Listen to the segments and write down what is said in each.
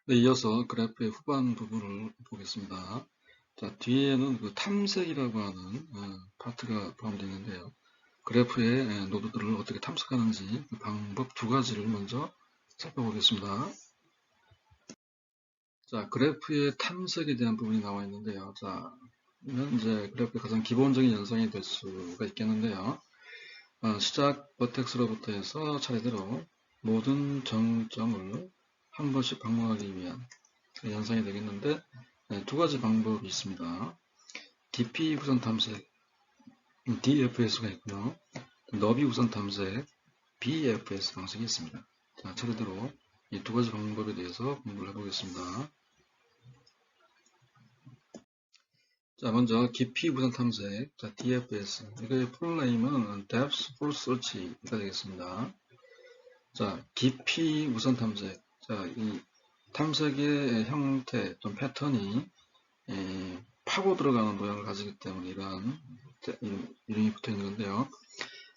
네, 이어서 그래프의 후반 부분을 보겠습니다. 자, 뒤에는 그 탐색이라고 하는 파트가 포함되어 있는데요. 그래프의 노드들을 어떻게 탐색하는지 그 방법 두 가지를 먼저 살펴보겠습니다. 자, 그래프의 탐색에 대한 부분이 나와 있는데요. 자, 이는 이제 그래프의 가장 기본적인 연상이 될 수가 있겠는데요. 시작 버텍스로부터 해서 차례대로 모든 정점을 한 번씩 방문하기 위한 연상이 되겠는데, 두 가지 방법이 있습니다. 깊이 우선 탐색 DFS가 있고요. 너비 우선 탐색 BFS 방식이 있습니다. 자, 차례대로 이 두 가지 방법에 대해서 공부를 해보겠습니다. 자, 먼저 깊이 우선 탐색, 자, DFS. 이거의 풀네임은 Depth First Search가 되겠습니다. 자, 깊이 우선 탐색. 자, 이 탐색의 형태 좀 패턴이 파고 들어가는 모양을 가지기 때문에 이러한 이름이 붙어 있는 건데요.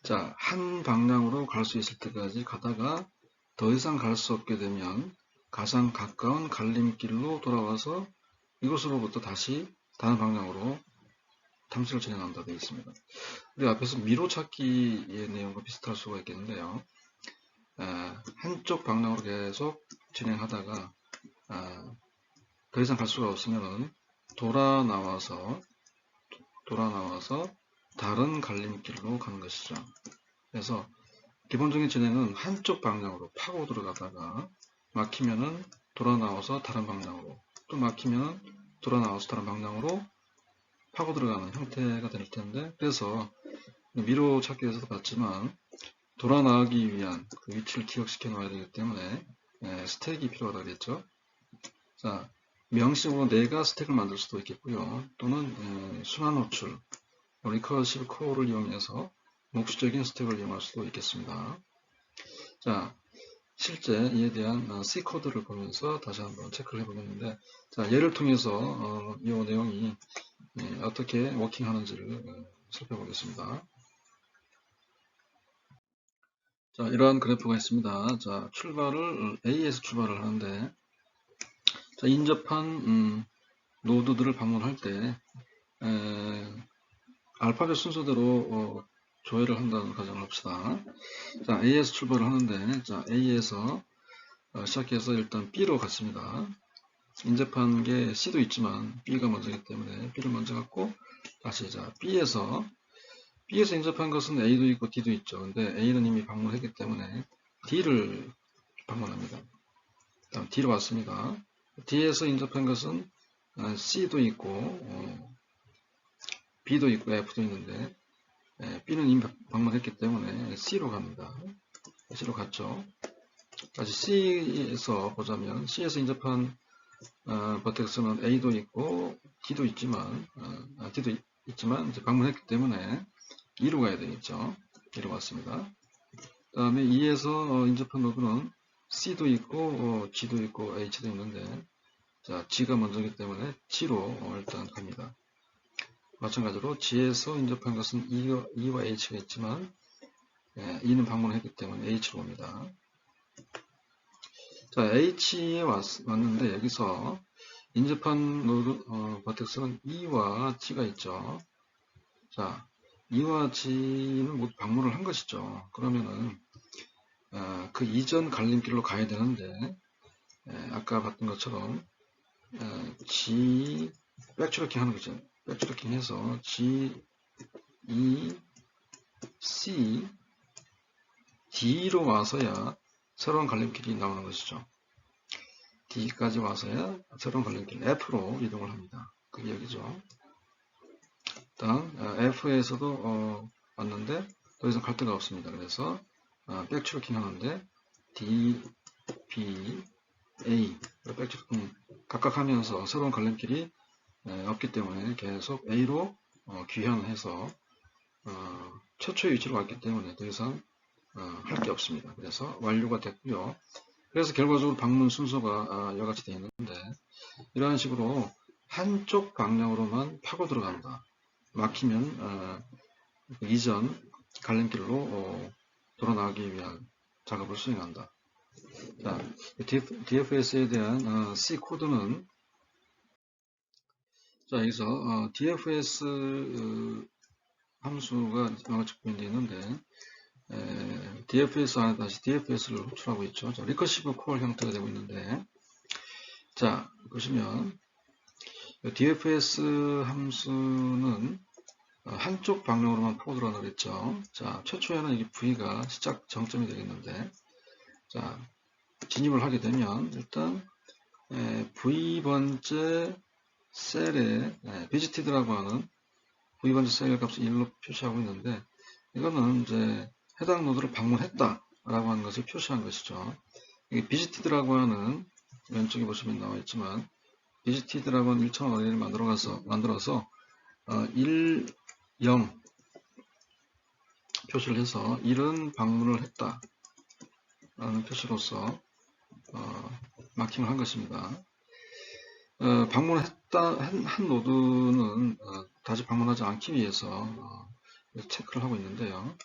자, 한 방향으로 갈 수 있을 때까지 가다가 더 이상 갈 수 없게 되면 가장 가까운 갈림길로 돌아와서 이곳으로부터 다시 다른 방향으로 탐색을 진행한다 되어 있습니다. 우리 앞에서 미로 찾기의 내용과 비슷할 수가 있겠는데요. 한쪽 방향으로 계속 진행하다가 더 이상 갈 수가 없으면 돌아 나와서 다른 갈림길로 가는 것이죠. 그래서 기본적인 진행은 한쪽 방향으로 파고 들어가다가 막히면은 돌아 나와서 다른 방향으로, 또 막히면 돌아 나와서 다른 방향으로 파고 들어가는 형태가 될 텐데, 그래서 미로 찾기에서도 봤지만 돌아 나가기 위한 그 위치를 기억시켜 놔야 되기 때문에 스택이 필요하다 그랬죠. 자, 명식으로 내가 스택을 만들 수도 있겠고요. 또는 순환 호출, 리커시브 코어를 이용해서 묵시적인 스택을 이용할 수도 있겠습니다. 자, 실제 이에 대한 C 코드를 보면서 다시 한번 체크를 해보겠는데, 자, 예를 통해서 이 내용이 어떻게 워킹하는지를 살펴보겠습니다. 자, 이러한 그래프가 있습니다. 자, A에서 출발을 하는데, 자, 인접한 노드들을 방문할 때 알파벳 순서대로 조회를 한다는 가정을 합시다. 자, A에서 출발을 하는데, 자, A에서 시작해서 일단 B로 갔습니다. 인접한 게 C도 있지만 B가 먼저이기 때문에 B를 먼저 갔고, 다시 자, B에서 인접한 것은 A도 있고 D도 있죠. 근데 A는 이미 방문했기 때문에 D를 방문합니다. 다음 D로 왔습니다. D에서 인접한 것은 C도 있고 B도 있고 F도 있는데 B는 이미 방문했기 때문에 C로 갑니다. C로 갔죠. 다시 C에서 보자면 C에서 인접한 버텍스는 A도 있고 D도 있지만 이제 방문했기 때문에 E로 가야 되겠죠. E로 왔습니다. 그 다음에 E에서 인접한 노드는 C도 있고 G도 있고 H도 있는데, 자, G가 먼저이기 때문에 G로 일단 갑니다. 마찬가지로 G에서 인접한 것은 E와 H가 있지만 E는 방문을 했기 때문에 H로 옵니다. 자, H에 왔는데 여기서 인접한 노드 버텍스는 E와 G가 있죠. 자, E와 G는 모두 방문을 한 것이죠. 그러면은 그 이전 갈림길로 가야 되는데 아까 봤던 것처럼 G 백트래킹 하는 거죠. 백트래킹 해서 G, E, C, D로 와서야 새로운 갈림길이 나오는 것이죠. D까지 와서야 새로운 갈림길 F로 이동을 합니다. 그게 여기죠. 다음 F에서도 왔는데 더 이상 갈 데가 없습니다. 그래서 백트래킹 하는데 D, B, A 백트래킹 각각 하면서 새로운 갈림길이 없기 때문에 계속 A로 귀환해서 최초의 위치로 왔기 때문에 더 이상 할 게 없습니다. 그래서 완료가 됐고요. 그래서 결과적으로 방문 순서가 이와 같이 되어 있는데, 이러한 식으로 한쪽 방향으로만 파고 들어간다. 막히면 이전 갈림길로 돌아 나가기 위한 작업을 수행한다. 자, DFS에 대한 C 코드는 자, 여기서 DFS 함수가 적용되어 있는데 DFS 안에 다시 DFS를 호출하고 있죠. 자, 리커시브 콜 형태가 되고 있는데 자, 보시면 DFS 함수는 한쪽 방향으로만 포드라고 그랬죠. 자, 최초에는 이게 V가 시작 정점이 되겠는데 자, 진입을 하게 되면 일단 V번째 셀에 visited라고 하는 V번째 셀 값을 1로 표시하고 있는데 이거는 이제 해당 노드를 방문했다 라고 하는 것을 표시한 것이죠. 이게 visited라고 하는 왼쪽에 보시면 나와 있지만 visited라고 하는 1차원 어레이를 만들어서 1, 0 표시를 해서 1은 방문을 했다 라는 표시로서 마킹을 한 것입니다. 방문했다 한 노드는 다시 방문하지 않기 위해서 체크를 하고 있는데요.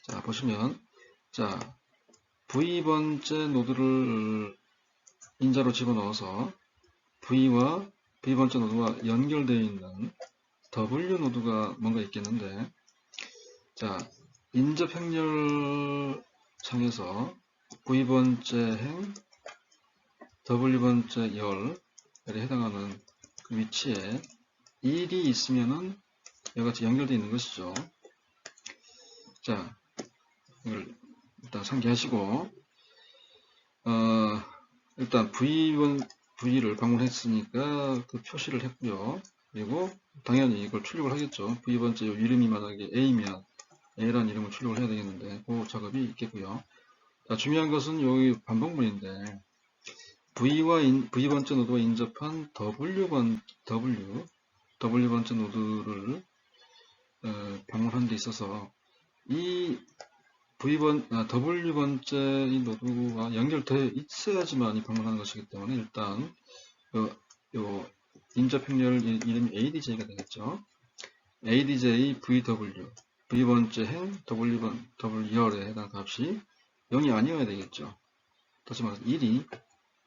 자, 보시면 자, V번째 노드를 인자로 집어넣어서 V와 V번째 노드와 연결되어 있는 W 노드가 뭔가 있겠는데 자, 인접 행렬 상에서 V번째 행 W번째 열에 해당하는 그 위치에 1이 있으면은 여기 같이 연결되어 있는 것이죠. 자, 이걸 일단 상기하시고 일단 V를 방문했으니까 그 표시를 했고요. 그리고 당연히 이걸 출력을 하겠죠. V번째 이름이 만약에 A면 A라는 이름을 출력을 해야 되겠는데 그 작업이 있겠고요. 자, 중요한 것은 여기 반복문인데 V번째 노드와 인접한 W번째 노드를 방문하는 데 있어서 이 W번째 이 노드와 연결되어 있어야지만 방문하는 것이기 때문에 일단 요 인접 행렬 이름이 ADJ가 되겠죠. ADJ VW V번째 행 W열에 해당 값이 0이 아니어야 되겠죠. 다시 말해서 1이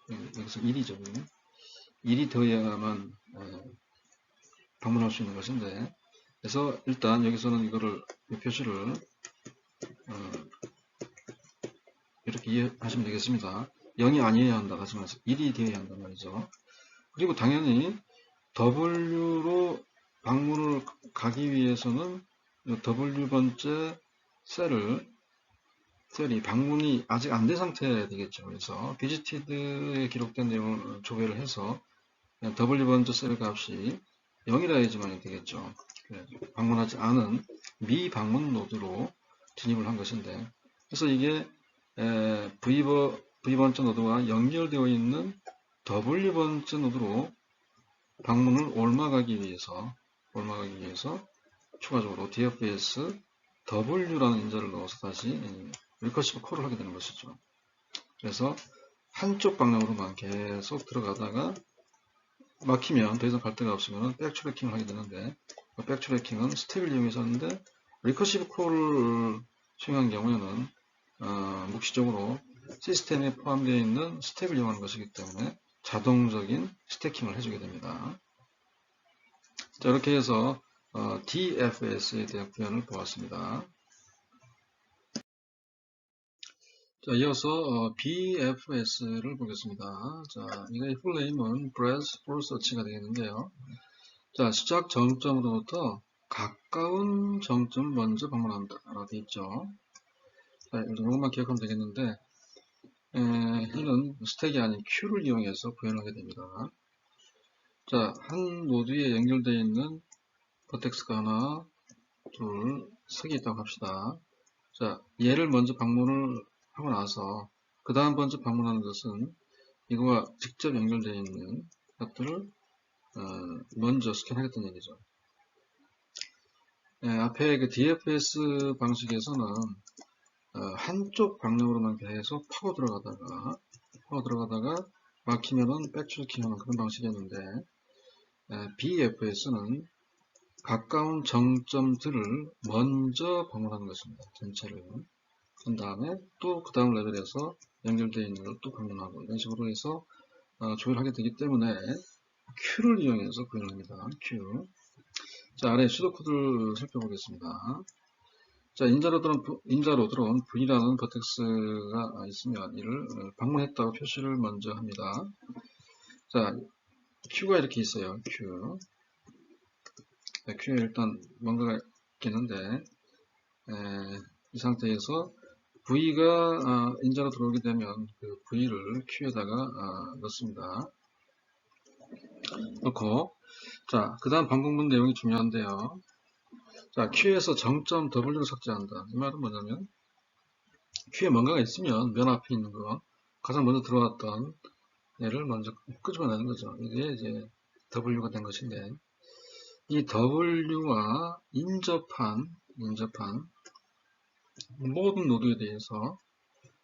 여기서 1이죠. 1이 되어야만 방문할 수 있는 것인데 그래서 일단 여기서는 이거를 이 표시를 이렇게 이해하시면 되겠습니다. 0이 아니어야 한다. 다시 말해서 1이 되어야 한단 말이죠. 그리고 당연히 W로 방문을 가기 위해서는 W번째 셀이 방문이 아직 안 된 상태여야 되겠죠. 그래서 visited에 기록된 내용을 조회를 해서 W번째 셀 값이 0이라 해야지만 되겠죠. 방문하지 않은 미방문 노드로 진입을 한 것인데 그래서 이게 V번째 노드와 연결되어 있는 W번째 노드로 방문을 옮아가기 위해서 추가적으로 DFS W라는 인자를 넣어서 다시 리커시브 콜을 하게 되는 것이죠. 그래서 한쪽 방향으로만 계속 들어가다가 막히면 더 이상 갈 데가 없으면 백트래킹을 하게 되는데 그 백트래킹은 스택을 이용해서 하는데 리커시브 콜을 수행한 경우에는 묵시적으로 시스템에 포함되어 있는 스택을 이용하는 것이기 때문에 자동적인 스태킹을 해주게 됩니다. 자, 이렇게 해서 DFS에 대한 구현을 보았습니다. 자, 이어서 BFS를 보겠습니다. 자, 이거의 풀네임은 Breadth for Search가 되겠는데요. 자, 시작 정점으로부터 가까운 정점을 먼저 방문한다 라고 되어 있죠. 자, 이것만 기억하면 되겠는데 이는 스택이 아닌 큐를 이용해서 구현을 하게 됩니다. 자, 한 노드에 연결되어 있는 버텍스가 하나, 둘, 세 개 있다고 합시다. 자, 얘를 먼저 방문을 하고 나서 그 다음 번째 방문하는 것은 이거와 직접 연결되어 있는 것들을 먼저 스캔하겠다는 얘기죠. 앞에 그 DFS 방식에서는 한쪽 방향으로만 계속 파고 들어가다가 막히면은 백트래킹하는 그런 방식이었는데 BFS는 가까운 정점들을 먼저 방문하는 것입니다. 전체를. 그 다음에 또 그 다음 레벨에서 연결되어 있는 걸 또 방문하고 이런 식으로 해서 조회를 하게 되기 때문에 Q를 이용해서 구현을 합니다. Q. 자, 아래 수도 코드를 살펴보겠습니다. 자, 인자로 들어온 V라는 버텍스가 있으면 이를 방문했다고 표시를 먼저 합니다. 자, Q가 이렇게 있어요. Q. Q에 일단 뭔가가 있겠는데, 이 상태에서 V가 인자로 들어오게 되면 그 V를 Q에다가 넣습니다. 넣고, 자, 그 다음 방법문 내용이 중요한데요. 자, Q에서 정점 W를 삭제한다. 이 말은 뭐냐면, Q에 뭔가가 있으면 맨 앞에 있는 거, 가장 먼저 들어왔던 얘를 먼저 끄집어내는 거죠. 이게 이제 W가 된 것인데, 이 W와 인접한 모든 노드에 대해서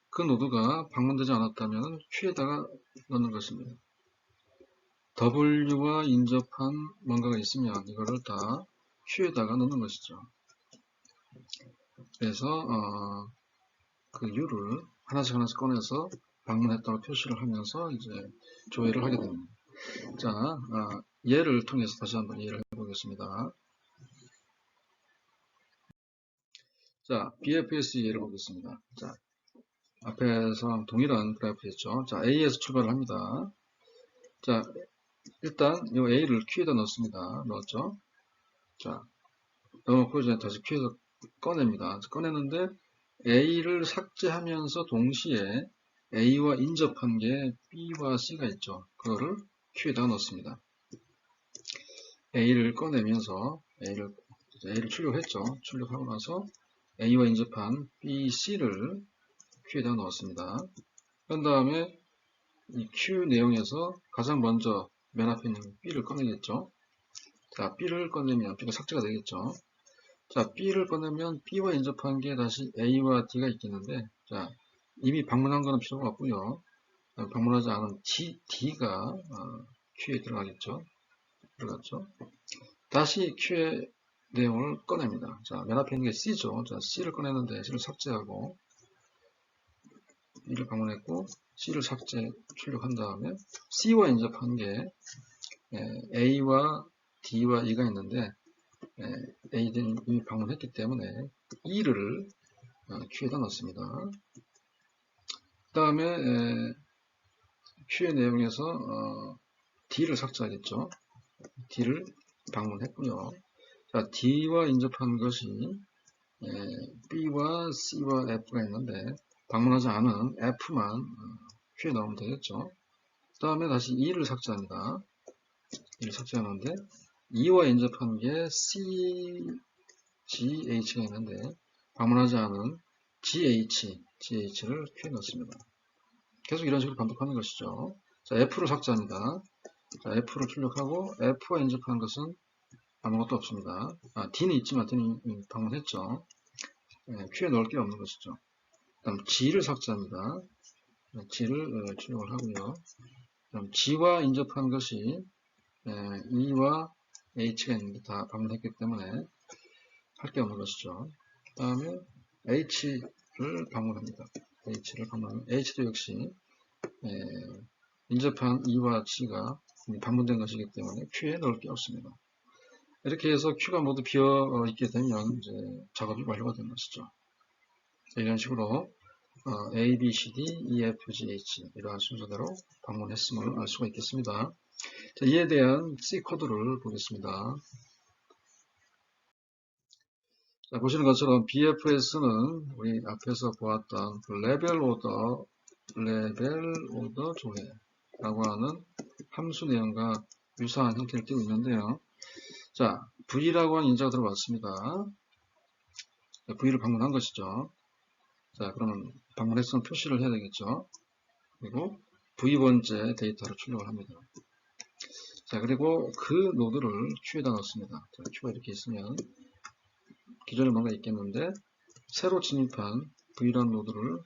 그 노드가 방문되지 않았다면 Q에다가 넣는 것입니다. W와 인접한 뭔가가 있으면 이거를 다 Q에다가 넣는 것이죠. 그래서 그 U를 하나씩 꺼내서 방문했다고 표시를 하면서 이제 조회를 하게 됩니다. 자, 예를 통해서 다시 한번 이해를 해보겠습니다. 자, BFS 예를 보겠습니다. 자, 앞에서 동일한 그래프였죠. 자, A에서 출발을 합니다. 자, 일단 이 A를 Q에다 넣습니다. 넣었죠. 자, 넣고 이제 다시 Q에서 꺼냅니다. 꺼내는데 A를 삭제하면서 동시에 A와 인접한 게 B와 C가 있죠. 그거를 Q에다 넣습니다. A를 꺼내면서 A를 출력했죠. 출력하고 나서 A와 인접한 B, C를 Q에다 넣었습니다. 그런 다음에 이 Q 내용에서 가장 먼저 맨 앞에 있는 B를 꺼내겠죠. 자, B를 꺼내면 B가 삭제가 되겠죠. 자, B를 꺼내면 B와 인접한 게 다시 A와 D가 있겠는데, 자, 이미 방문한 거는 필요가 없고요. 방문하지 않은 D가 Q에 들어가겠죠. 들어갔죠. 다시 Q의 내용을 꺼냅니다. 자, 맨 앞에 있는 게 C죠. 자, C를 꺼냈는데 C를 삭제하고 B를 방문했고 C를 삭제 출력한 다음에 C와 인접한 게 A와 D와 E가 있는데 A는 이미 방문했기 때문에 E를 Q에다 넣습니다. 그 다음에 Q의 내용에서 D를 삭제하겠죠. D를 방문했고요. 자, D와 인접한 것이 B와 C와 F가 있는데 방문하지 않은 F만 Q에 넣으면 되겠죠. 그 다음에 다시 E를 삭제합니다. E를 삭제하는데 E와 인접한 게 C, G, H가 있는데 방문하지 않은 GH를 Q에 넣습니다. 계속 이런 식으로 반복하는 것이죠. 자, F를 삭제합니다. 자, F를 출력하고 F와 인접한 것은 아무것도 없습니다. D는 있지만 D는 방문했죠. Q에 넣을 게 없는 것이죠. 다음 G를 삭제합니다. G를 출력을 하고요. 다음 G와 인접한 것이 E와 H가 있는데 다 방문했기 때문에 할 게 없는 것이죠. 그 다음에 H를 방문합니다. H를 방문하면 H도 역시 인접한 E와 G가 방문된 것이기 때문에 Q에 넣을 게 없습니다. 이렇게 해서 Q가 모두 비어 있게 되면 이제 작업이 완료가 되는 것이죠. 이런 식으로 A, B, C, D, E, F, G, H 이러한 순서대로 방문했음을 알 수가 있겠습니다. 자, 이에 대한 C 코드를 보겠습니다. 자, 보시는 것처럼 BFS는 우리 앞에서 보았던 그 레벨 오더 조회라고 하는 함수 내용과 유사한 형태를 띠고 있는데요. 자, V라고 하는 인자가 들어왔습니다. V를 방문한 것이죠. 자, 그러면 방문했으면 표시를 해야 되겠죠. 그리고 V번째 데이터를 출력을 합니다. 자, 그리고 그 노드를 Q에다 넣습니다. 자, Q가 이렇게 있으면 기존에 뭔가 있겠는데 새로 진입한 V라는 노드를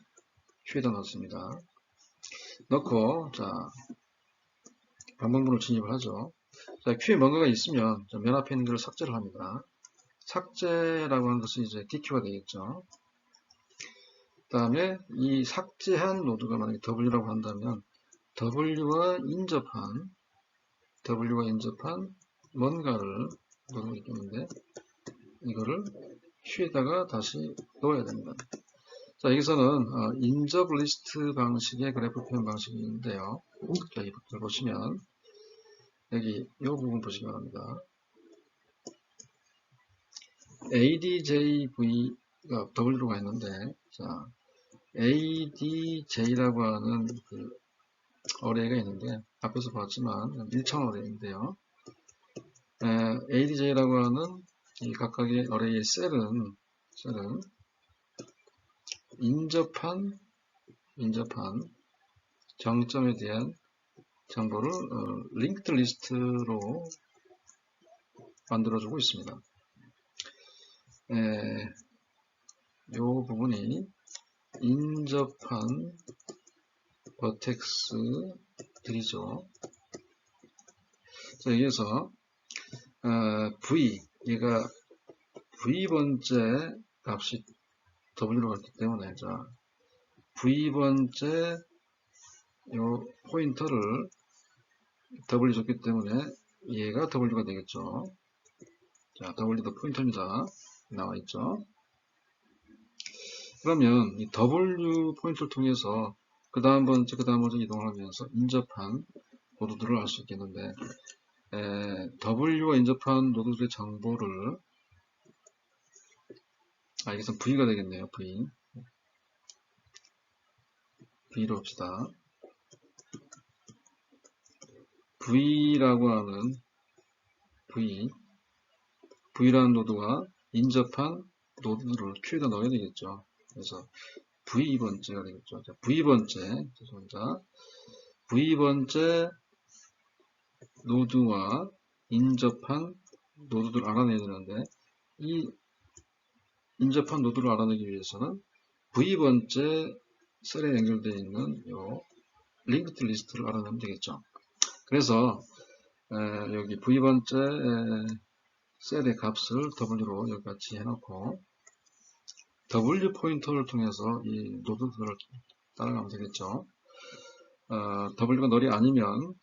Q에다 넣습니다. 넣고 자, 방법문을 진입을 하죠. 자, Q에 뭔가가 있으면 맨 앞에 있는 것을 삭제를 합니다. 삭제라고 하는 것은 이제 DQ가 되겠죠. 그 다음에 이 삭제한 노드가 만약에 W라고 한다면 W와 인접한 뭔가를 노드가 있겠는데 이거를 큐에다가 다시 넣어야 됩니다. 자, 여기서는 인접 리스트 방식의 그래프 표현 방식인데요. 자, 이 부분을 보시면 여기 이 부분 보시기 바랍니다. ADJV가 W로 가 있는데, 자, ADJ라고 하는 그 어레이가 있는데, 앞에서 봤지만 1차 어레이인데요. ADJ라고 하는 이 각각의 어레이의 셀은 인접한 정점에 대한 정보를 링크드 리스트로 만들어주고 있습니다. 이 부분이 인접한 버텍스들이죠. 자, 여기에서 V, 얘가 V번째 값이 W로 갔기 때문에, 자, V번째 요 포인터를 W 줬기 때문에 얘가 W가 되겠죠. 자, W도 포인터입니다. 나와있죠. 그러면 이 W 포인트를 통해서 그 다음 번째 이동을 하면서 인접한 노드들을 알 수 있겠는데, W와 인접한 노드들의 정보를, 여기서 V가 되겠네요. V로 합시다. V라고 하는 V라는 노드와 인접한 노드들을 Q에다 넣어야 되겠죠. 그래서 V번째가 되겠죠. 자, V번째 노드와 인접한 노드들을 알아내야 되는데, 이 인접한 노드를 알아내기 위해서는 V번째 셀에 연결되어 있는 요 링크드 리스트를 알아내면 되겠죠. 그래서 여기 V번째 셀의 값을 W로 여기 같이 해놓고 W 포인터를 통해서 이 노드들을 따라가면 되겠죠. W가 널이 아니면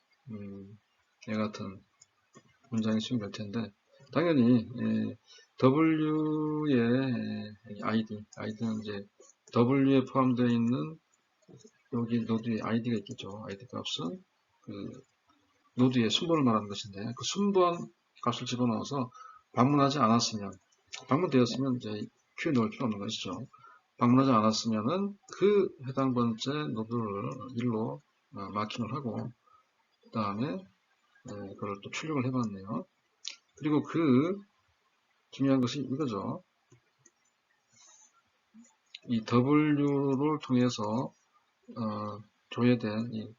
얘 같은 문장이 수행될 텐데, 당연히 W의 아이디는 이제 W에 포함되어 있는 여기 노드의 아이디가 있겠죠. 아이디 값은 그 노드의 순번을 말하는 것인데, 그 순번 값을 집어넣어서 방문되었으면 이제 Q에 넣을 필요 없는 것이죠. 방문하지 않았으면은 그 해당 번째 노드를 1로 마킹을 하고, 그 다음에 그걸 또 출력을 해봤네요. 그리고 그 중요한 것이 이거죠. 이 W를 통해서 조회된 이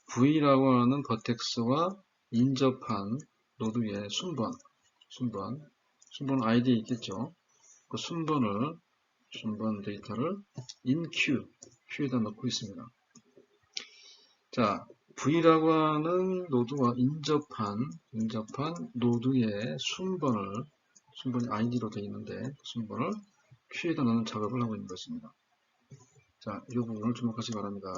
V라고 하는 버텍스와 인접한 노드의 순번 아이디 있겠죠. 그 순번 데이터를 in Q에다 넣고 있습니다. 자, V라고 하는 노드와 인접한 노드의 순번이 아이디로 되어 있는데, 그 순번을 Q에다 넣는 작업을 하고 있는 것입니다. 자, 이 부분을 주목하시기 바랍니다.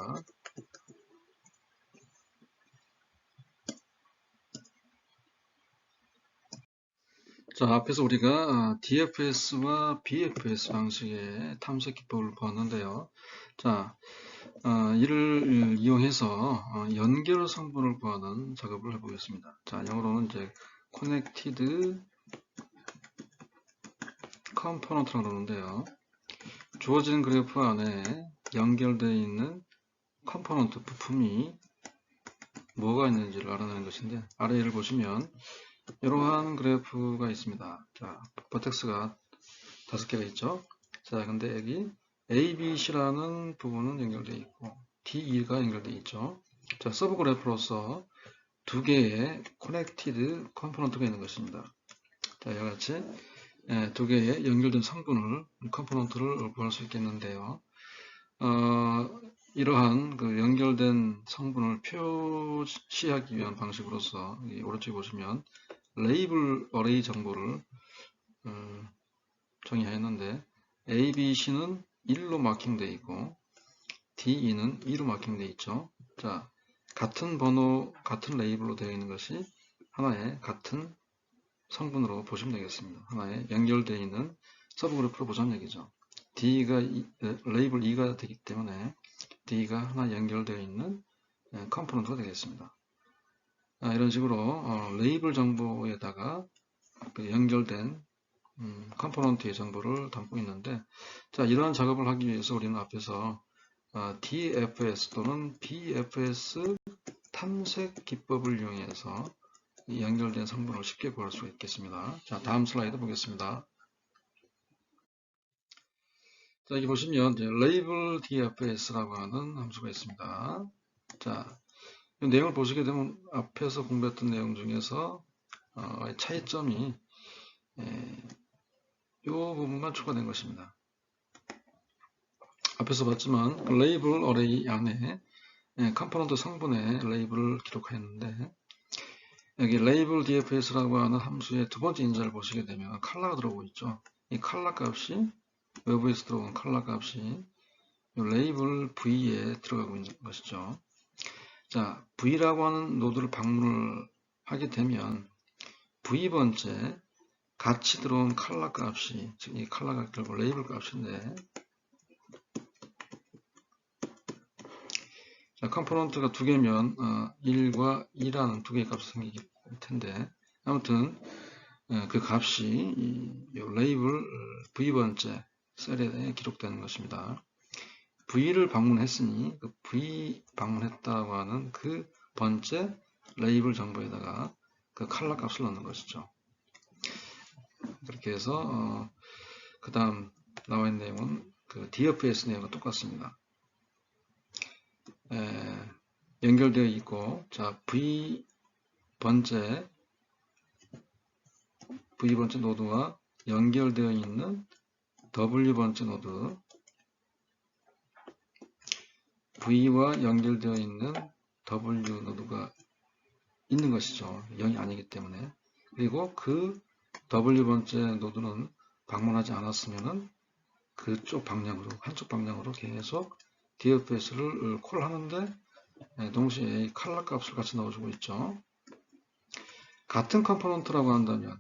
자, 앞에서 우리가 DFS와 BFS 방식의 탐색 기법을 보았는데요. 자, 이를 이용해서 연결 성분을 구하는 작업을 해보겠습니다. 자, 영어로는 이제 Connected Component라고 그러는데요. 주어진 그래프 안에 연결되어 있는 컴포넌트 부품이 뭐가 있는지를 알아내는 것인데, 아래를 보시면 이러한 그래프가 있습니다. 자, 버텍스가 5개가 있죠. 자, 근데 여기 A, B, C라는 부분은 연결되어 있고 D, E가 연결되어 있죠. 자, 서브 그래프로서 2개의 커넥티드 컴포넌트가 있는 것입니다. 자, 이와 같이 2개의 연결된 성분을 컴포넌트를 구할 수 있겠는데요. 이러한 그 연결된 성분을 표시하기 위한 방식으로서 오른쪽에 보시면 레이블 어레이 정보를 정의하였는데, A, B, C는 1로 마킹되어 있고 D2는 2로 마킹되어 있죠. 자, 같은 번호, 같은 레이블로 되어 있는 것이 하나의 같은 성분으로 보시면 되겠습니다. 하나의 연결되어 있는 서브그룹으로 보자는 얘기죠. D가 레이블 2가 되기 때문에 D가 하나 연결되어 있는 컴포넌트가 되겠습니다. 이런 식으로 레이블 정보에다가 그 연결된 컴포넌트의 정보를 담고 있는데, 자, 이러한 작업을 하기 위해서 우리는 앞에서 DFS 또는 BFS 탐색 기법을 이용해서 이 연결된 성분을 쉽게 구할 수 있겠습니다. 자, 다음 슬라이드 보겠습니다. 자, 여기 보시면 이제 label DFS라고 하는 함수가 있습니다. 자, 이 내용을 보시게 되면 앞에서 공부했던 내용 중에서 차이점이 이 부분만 추가된 것입니다. 앞에서 봤지만 label array 안에 컴포넌트 성분의 레이블을 기록하였는데, 여기 label dfs라고 하는 함수의 두 번째 인자를 보시게 되면 컬러가 들어오고 있죠. 이 컬러 값이 외부에서 들어온 컬러 값이 이 레이블 v에 들어가고 있는 것이죠. 자, v라고 하는 노드를 방문을 하게 되면 v번째 같이 들어온 컬러 값이, 즉 이 컬러가 결국 레이블 값인데, 자, 컴포넌트가 두 개면 1과 2라는 두 개의 값이 생길 텐데, 아무튼 그 값이 이 레이블 v번째 셀에 기록되는 것입니다. v를 방문했으니 그 v 방문했다고 하는 그 번째 레이블 정보에다가 그 컬러 값을 넣는 것이죠. 그렇게 해서 그 다음 나와 있는 내용은 그 DFS 내용과 똑같습니다. 연결되어 있고, 자, V번째 노드와 연결되어 있는 W번째 노드, V와 연결되어 있는 W 노드가 있는 것이죠. 0이 아니기 때문에. 그리고 그 W번째 노드는 방문하지 않았으면은 그쪽 방향으로, 한쪽 방향으로 계속 DFS를 콜하는데 동시에 컬러 값을 같이 넣어주고 있죠. 같은 컴포넌트라고 한다면은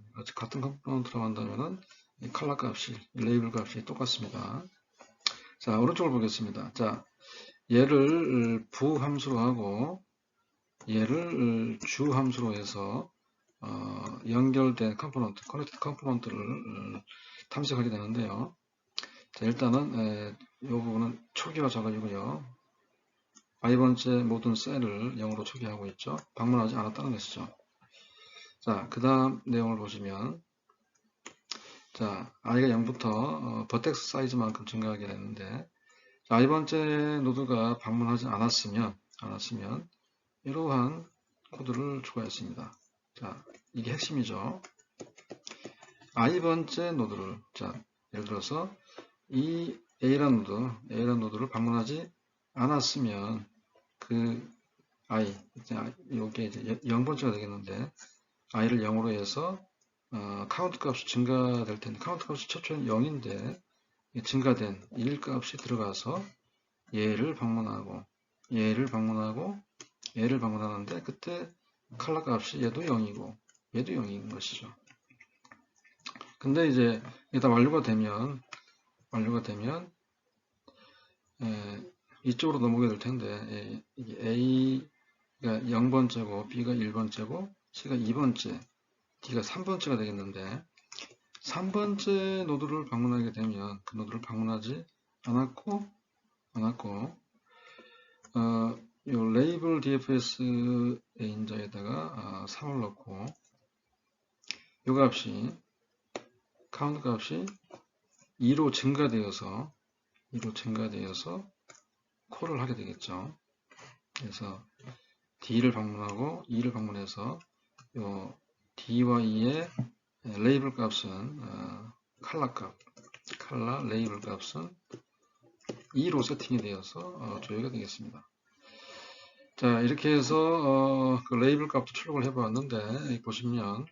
이 컬러 값이, 레이블 값이 똑같습니다. 자, 오른쪽을 보겠습니다. 자, 얘를 부 함수로 하고 얘를 주 함수로 해서 연결된 컴포넌트, 커넥티드 컴포넌트를 탐색하게 되는데요. 자, 일단은 이 부분은 초기화 작업이고요. i번째 모든 셀을 0으로 초기화하고 있죠. 방문하지 않았다는 것이죠. 자, 그 다음 내용을 보시면, 자, i가 0부터 버텍스 사이즈만큼 증가하게 되는데, 자, i번째 노드가 방문하지 않았으면 이러한 코드를 추가했습니다. 자, 이게 핵심이죠. i번째 노드를, 자, 예를 들어서 이 A라는 노드를 방문하지 않았으면 그 i, 이게 이제 0번째가 되겠는데, i를 0으로 해서 카운트 값이 증가될 텐데, 카운트 값이 최초는 0인데 증가된 1 값이 들어가서 얘를 방문하고 얘를 방문하는데, 그때 컬러 값이 얘도 0이고 얘도 0인 것이죠. 근데 이제 이게 다 완료가 되면 이쪽으로 넘어가게 될 텐데, 이게 A가 0번째고 B가 1번째고 C가 2번째, D가 3번째가 되겠는데, 3번째 노드를 방문하게 되면 그 노드를 방문하지 않았고 요 레이블 DFS의 인자에다가 3을 넣고 요 값이 카운트 값이 2로 증가되어서 콜을 하게 되겠죠. 그래서 D를 방문하고 E를 방문해서 요 D와 E의 레이블 값은 컬러 레이블 값은 2로 세팅이 되어서 조회가 되겠습니다. 자, 이렇게 해서 그 레이블 값도 출력을 해보았는데, 보시면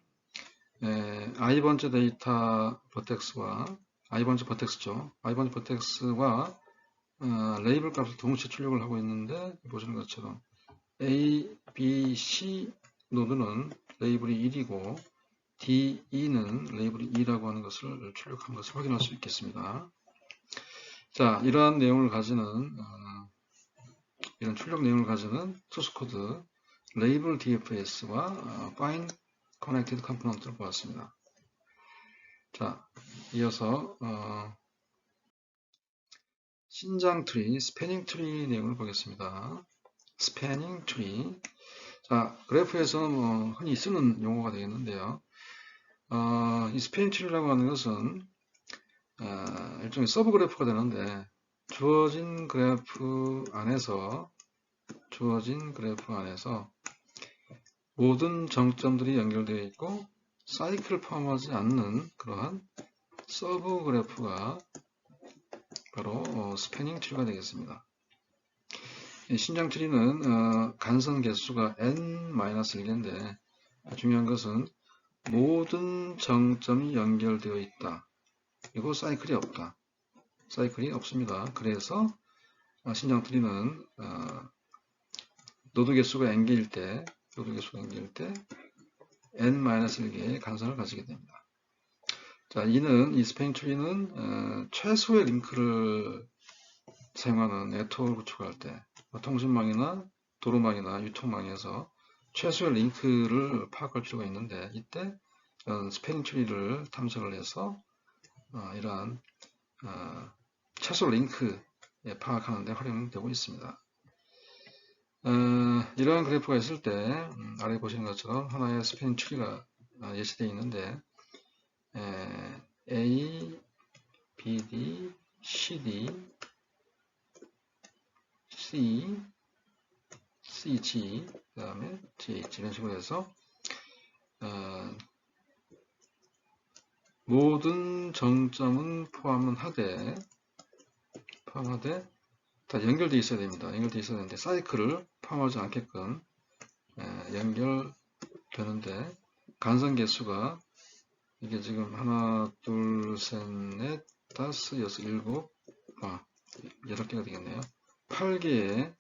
i번째 데이터 버텍스와 i번지 버텍스죠. i번지 버텍스와 레이블 값을 동시에 출력을 하고 있는데 보시는 것처럼 A, B, C 노드는 레이블이 1이고 D, E는 레이블이 2라고 하는 것을 출력한 것을 확인할 수 있겠습니다. 자, 이러한 내용을 가지는 이런 출력 내용을 가지는 소스 코드 레이블 DFS와 find connected component를 보았습니다. 자, 이어서 신장 트리, 스패닝 트리 내용을 보겠습니다. 스패닝 트리. 자, 그래프에서 흔히 쓰는 용어가 되겠는데요. 이 스패닝 트리라고 하는 것은 일종의 서브 그래프가 되는데 주어진 그래프 안에서 모든 정점들이 연결되어 있고 사이클을 포함하지 않는 그러한 서브 그래프가 바로 스패닝 트리가 되겠습니다. 신장 트리는 간선 개수가 n-1개인데 중요한 것은 모든 정점이 연결되어 있다. 그리고 사이클이 없다. 사이클이 없습니다. 그래서 신장 트리는 노드 개수가 n개일 때 n-1개의 간선을 가지게 됩니다. 자, 이 스패닝 트리는 최소의 링크를 사용하는 네트워크를 구축할 때 통신망이나 도로망이나 유통망에서 최소의 링크를 파악할 필요가 있는데 이때 스패닝 트리를 탐색을 해서 이러한 최소 링크 파악하는 데 활용되고 있습니다. 이러한 그래프가 있을 때 아래 보시는 것처럼 하나의 스패닝 트리가 예시되어 있는데 A, B, D, C, D, C, G, 그 다음에 GH 이런 식으로 해서 모든 정점은 포함은 하되 다 연결되어 있어야 됩니다. 연결되어 있어야 되는데 사이클을 포함하지 않게끔 연결되는데 간선 개수가 이게 지금 하나, 둘, 셋, 넷, 다섯, 여섯, 일곱, 8개가 되겠네요. 8개의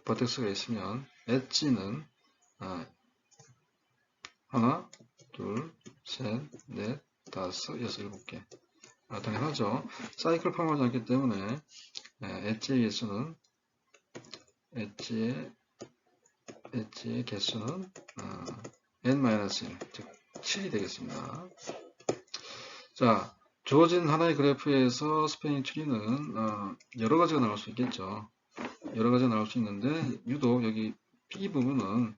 버텍스가 있으면 엣지는 하나, 둘, 셋, 넷, 다섯, 여섯, 일곱 개. 당연하죠. 사이클 포함하지 않기 때문에 엣지의 개수는 엣지의 개수는 n-1, 즉 7이 되겠습니다. 자, 주어진 하나의 그래프에서 스패닝 트리는 여러 가지가 나올 수 있겠죠. 여러 가지가 나올 수 있는데 유독 여기 B 부분은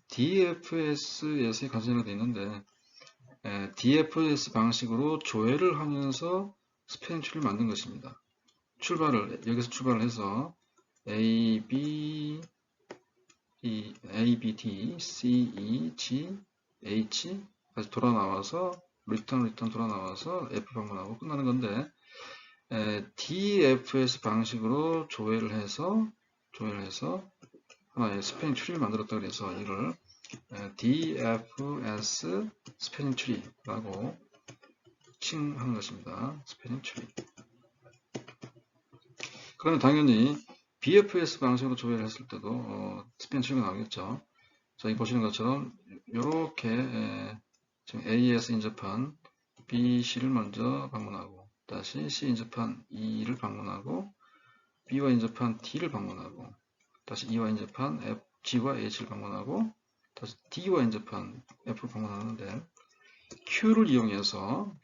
DFS에서 가정이 되어 있는데 DFS 방식으로 조회를 하면서 스패닝 트리를 만든 것입니다. 여기서 출발을 해서 A, B, D, C, E, G, H 다시 돌아 나와서 리턴 돌아 나와서 F 방문하고 끝나는 건데 DFS 방식으로 조회를 해서 하나의 스패닝 트리를 만들었다 그래서 이걸 DFS 스패닝 트리라고 칭하는 것입니다. 스패닝 트리. 그러면 당연히 BFS 방식으로 조회를 했을 때도 스패닝 트리가 나오겠죠. 자, 여기 보시는 것처럼 이렇게 지금 A에서 인접한 B, C를 먼저 방문하고 다시 C 인접한 E를 방문하고 B와 인접한 D를 방문하고 다시 E와 인접한 F, G와 H를 방문하고 다시 D와 인접한 F를 방문하는데 Q를 이용해서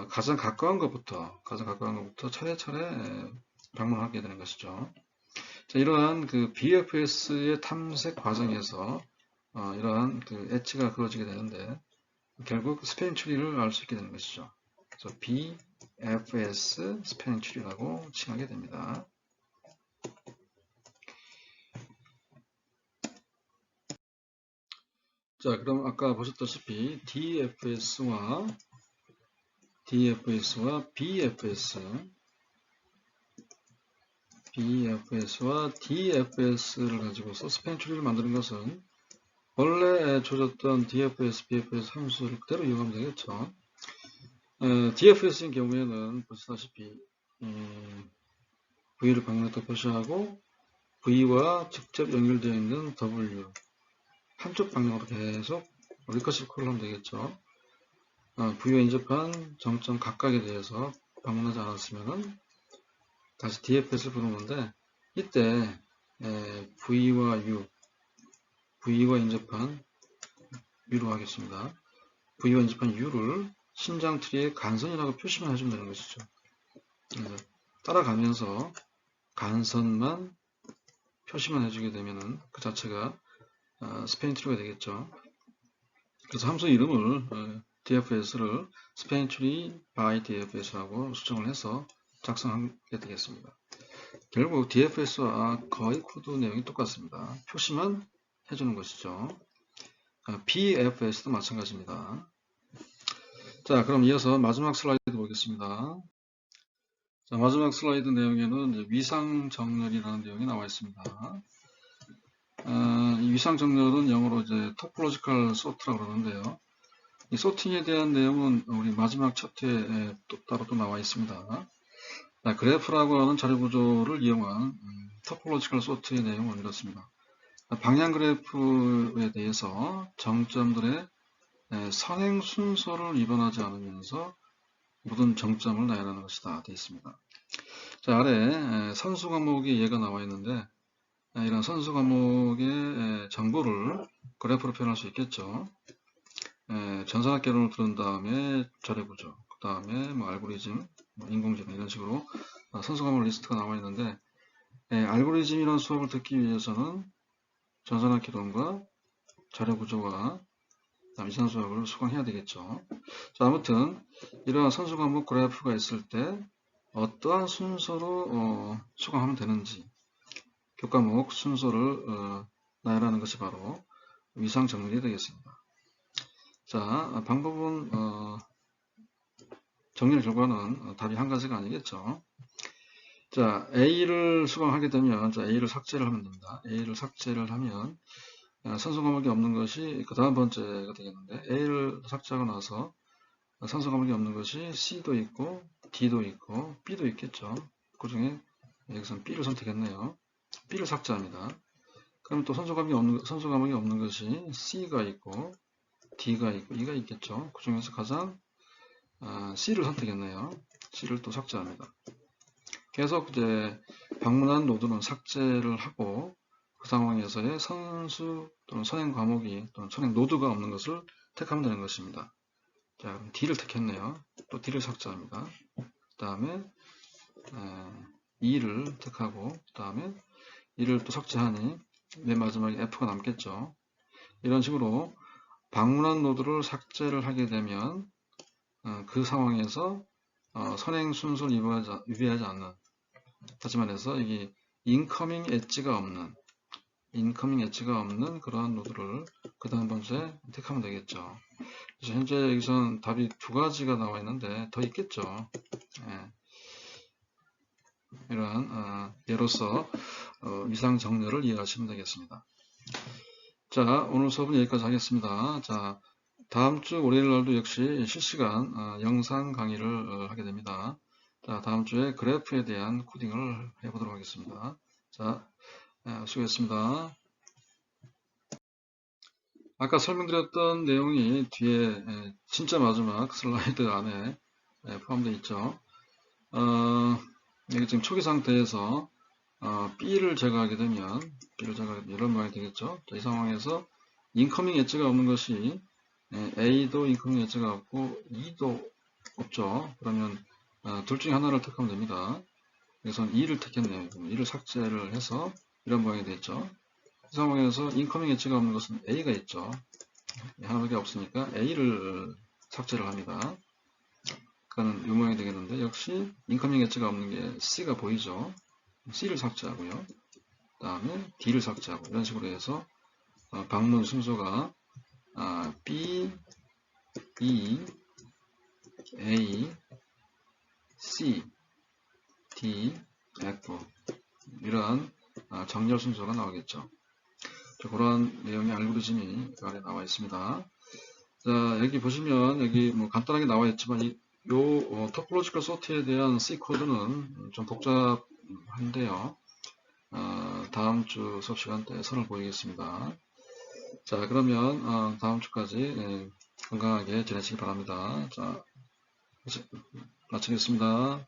가장 가까운 것부터 차례차례 방문하게 되는 것이죠. 자, 이러한 그 BFS의 탐색 과정에서 이러한 그 엣지가 그려지게 되는데 결국 스패닝 트리를 알 수 있게 되는 것이죠. 그래서 BFS 스패닝 트리라고 칭하게 됩니다. 자, 그럼 아까 보셨다시피 DFS와 BFS와 DFS를 가지고서 스패닝 트리를 만드는 것은 원래 줘졌던 DFS, BFS 함수를 그대로 이용하면 되겠죠. DFS인 경우에는 보시다시피 V를 방문했다 표시하고 V와 직접 연결되어 있는 W 한쪽 방향으로 계속 리커시브 콜을 하면 되겠죠. V와 인접한 정점 각각에 대해서 방문하지 않았으면 다시 DFS를 부르는데 이때 V와 U, V와 인접한 U로 하겠습니다. V와 인접한 U를 신장 트리의 간선이라고 표시만 해주면 되는 것이죠. 따라가면서 간선만 표시만 해주게 되면은 그 자체가 스페인 트리가 되겠죠. 그래서 함수 이름을 DFS를 스페인 트리 by DFS라고 수정을 해서 작성하게 되겠습니다. 결국 DFS와 거의 코드 내용이 똑같습니다. 표시만 해주는 것이죠. BFS도 마찬가지입니다. 자, 그럼 이어서 마지막 슬라이드 보겠습니다. 자, 마지막 슬라이드 내용에는 위상 정렬이라는 내용이 나와 있습니다. 이 위상 정렬은 영어로 이제 토폴로지컬 소트라고 그러는데요. 이 소팅에 대한 내용은 우리 마지막 챕터에 따로 또 나와 있습니다. 자, 그래프라고 하는 자료 구조를 이용한 토폴로지컬 소트의 내용은 이렇습니다. 방향 그래프에 대해서 정점들의 선행 순서를 위반하지 않으면서 모든 정점을 나열하는 것이다 되어 있습니다. 자, 아래 선수 과목의 예가 나와 있는데 이런 선수 과목의 정보를 그래프로 표현할 수 있겠죠. 전산학 개론을 들은 다음에 자료 구조, 그 다음에 뭐 알고리즘, 인공지능 이런 식으로 선수 과목 리스트가 나와 있는데 알고리즘이라는 수업을 듣기 위해서는 전산학 개론과 자료 구조와 이산 수학을 수강해야 되겠죠. 자, 아무튼 이러한 선수 과목 그래프가 있을 때 어떠한 순서로 수강하면 되는지 교과목 순서를 나열하는 것이 바로 위상 정렬이 되겠습니다. 자, 방법은 정렬 결과는 답이 한 가지가 아니겠죠. 자, A를 수강하게 되면 자, A를 삭제를 하면 됩니다. A를 삭제를 하면 선수 과목이 없는 것이 그 다음 번째가 되겠는데 A를 삭제하고 나서 선수 과목이 없는 것이 C도 있고 D도 있고 B도 있겠죠. 그 중에 여기서는 B를 선택했네요. B를 삭제합니다. 그럼 또 선수 과목이 없는 것이 C가 있고 D가 있고 E가 있겠죠. 그 중에서 가장 C를 선택했네요. C를 또 삭제합니다. 계속 이제 방문한 노드는 삭제를 하고 그 상황에서의 선수 또는 선행 과목이 또는 선행 노드가 없는 것을 택하면 되는 것입니다. 자, 그럼 D를 택했네요. 또 D를 삭제합니다. 그 다음에 E를 택하고 그 다음에 E를 또 삭제하니 맨 마지막에 F가 남겠죠. 이런 식으로 방문한 노드를 삭제를 하게 되면 그 상황에서 선행 순서를 위배하지 않는, 다시 말해서 이게 인커밍 엣지가 없는 그러한 노드를 그 다음 번째 택하면 되겠죠. 그래서 현재 여기서는 답이 두 가지가 나와 있는데 더 있겠죠. 이러한 예로서 위상 정렬을 이해하시면 되겠습니다. 자, 오늘 수업은 여기까지 하겠습니다. 자, 다음 주 월요일 날도 역시 실시간 영상 강의를 하게 됩니다. 자, 다음 주에 그래프에 대한 코딩을 해보도록 하겠습니다. 자, 수고했습니다. 아까 설명드렸던 내용이 뒤에 진짜 마지막 슬라이드 안에 포함되어 있죠. 여기 지금 초기 상태에서 B를 제거하게 되면 이런 모양이 되겠죠. 자, 이 상황에서 인커밍 엣지가 없는 것이 A도 인커밍 엣지가 없고 E도 없죠. 그러면 둘 중에 하나를 택하면 됩니다. 여기서는 E를 택했네요. E를 삭제를 해서 이런 모양이 되겠죠. 이 상황에서 인커밍 엣지가 없는 것은 A가 있죠. 하나밖에 없으니까 A를 삭제를 합니다. 그러니까 이 모양이 되겠는데 역시 인커밍 엣지가 없는 게 C가 보이죠. C를 삭제하고요. 그 다음에 D를 삭제하고 이런 식으로 해서 방문 순서가 B, E, A, C, D, F 이러한 정렬 순서가 나오겠죠. 그러한 내용의 알고리즘이 그 안에 나와 있습니다. 자, 여기 보시면 여기 뭐 간단하게 나와 있지만 토폴로지컬 소트에 대한 C 코드는 좀 복잡한데요. 다음 주 수업 시간 때 선을 보이겠습니다. 자, 그러면 다음 주까지 건강하게 지내시기 바랍니다. 자, 마치겠습니다.